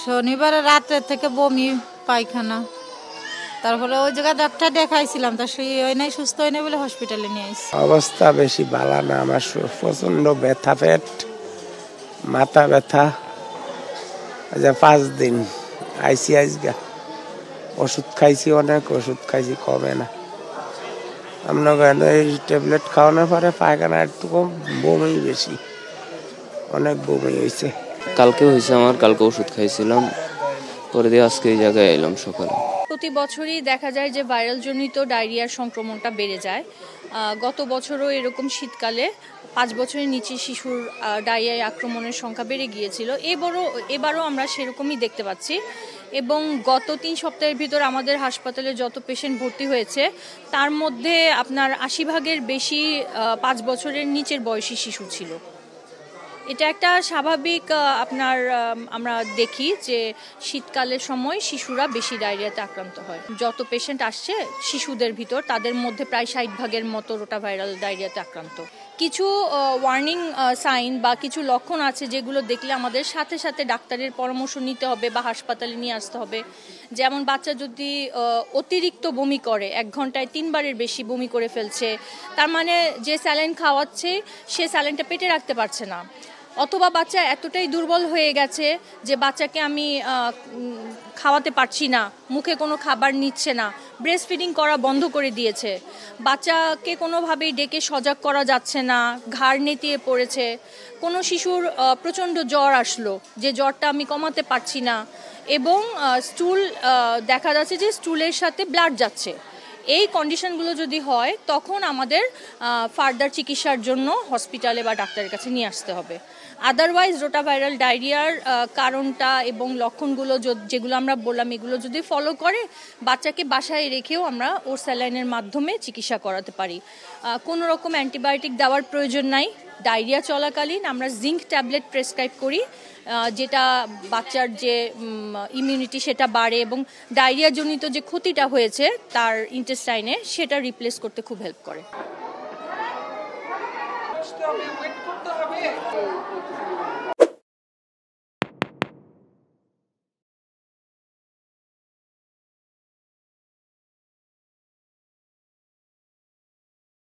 শনিবার রাতে থেকে বমি পায়খানা, তারপরে ওই জায়গায় ডাক্তার দেখাইছিলাম, তা সেই হয় নাই, সুস্থ হয় নাই বলে হসপিটালে নিয়ে আসছি। অবস্থা বেশি ভালো না, আমার প্রচন্ড ব্যথা, পেট মাথা ব্যথা। 5 দিন আইসি আইসগা, ওষুধ খাইছি, অনেক ওষুধ খাইছি, কমে না। আমরা এই ট্যাবলেট খাওয়ানোর পরে পায়খানা একটু কম, বমি বেশি, অনেক বমি হয়েছে। কালকে হয়েছে আমার, কালকে ওষুধ খাইছিলাম, পরে দিয়ে আজকে এই জায়গায় এলাম সকালে। প্রতি বছরই দেখা যায় যে ভাইরাল জনিত ডায়রিয়ার সংক্রমণটা বেড়ে যায়। গত বছরও এরকম শীতকালে 5 বছরের নিচে শিশুর ডায়রিয়ায় আক্রমণের সংখ্যা বেড়ে গিয়েছিল। এবারও আমরা সেরকমই দেখতে পাচ্ছি, এবং গত 3 সপ্তাহের ভিতর আমাদের হাসপাতালে যত পেশেন্ট ভর্তি হয়েছে তার মধ্যে আপনার 80% বেশি 5 বছরের নিচের বয়সী শিশু ছিল। এটা একটা স্বাভাবিক আমরা দেখি যে শীতকালের সময় শিশুরা বেশি ডায়রিয়াতে আক্রান্ত হয়। যত পেশেন্ট আসছে শিশুদের ভিতর, তাদের মধ্যে প্রায় 60% মতো রোটাভাইরাল ডায়রিয়াতে আক্রান্ত। কিছু ওয়ার্নিং সাইন বা কিছু লক্ষণ আছে যেগুলো দেখলে আমাদের সাথে সাথে ডাক্তারের পরামর্শ নিতে হবে বা হাসপাতালে নিয়ে আসতে হবে। যেমন বাচ্চা যদি অতিরিক্ত বমি করে, 1 ঘন্টায় 3 বারের বেশি বমি করে ফেলছে, তার মানে যে স্যালাইন খাওয়াচ্ছে সে স্যালাইনটা পেটে রাখতে পারছে না, অথবা বাচ্চা এতটাই দুর্বল হয়ে গেছে যে বাচ্চাকে আমি খাওয়াতে পারছি না, মুখে কোনো খাবার নিচ্ছে না, ব্রেস্ট ফিডিং করা বন্ধ করে দিয়েছে, বাচ্চাকে কোনোভাবেই ডেকে সজাগ করা যাচ্ছে না, ঘাড় নেতিয়ে পড়েছে, কোনো শিশুর প্রচণ্ড জ্বর আসলো, যে জ্বরটা আমি কমাতে পারছি না, এবং স্টুল দেখা যাচ্ছে যে স্টুলের সাথে ব্লাড যাচ্ছে। এই কন্ডিশনগুলো যদি হয় তখন আমাদের ফার্দার চিকিৎসার জন্য হসপিটালে বা ডাক্তারের কাছে নিয়ে আসতে হবে। আদারওয়াইজ রোটাভাইরাল ডায়রিয়ার কারণটা এবং লক্ষণগুলো যেগুলো আমরা বললাম এগুলো যদি ফলো করে, বাচ্চাকে বাসায় রেখেও আমরা ওর স্যালাইনের মাধ্যমে চিকিৎসা করাতে পারি। কোনো রকম অ্যান্টিবায়োটিক দেওয়ার প্রয়োজন নাই। ডায়রিয়া চলাকালীন আমরা জিঙ্ক ট্যাবলেট প্রেসক্রাইব করি, যেটা বাচ্চার যে ইমিউনিটি সেটা বাড়ে এবং ডায়রিয়া জনিত যে ক্ষতিটা হয়েছে তার ইন্টেস্টাইনে সেটা রিপ্লেস করতে খুব হেল্প করে।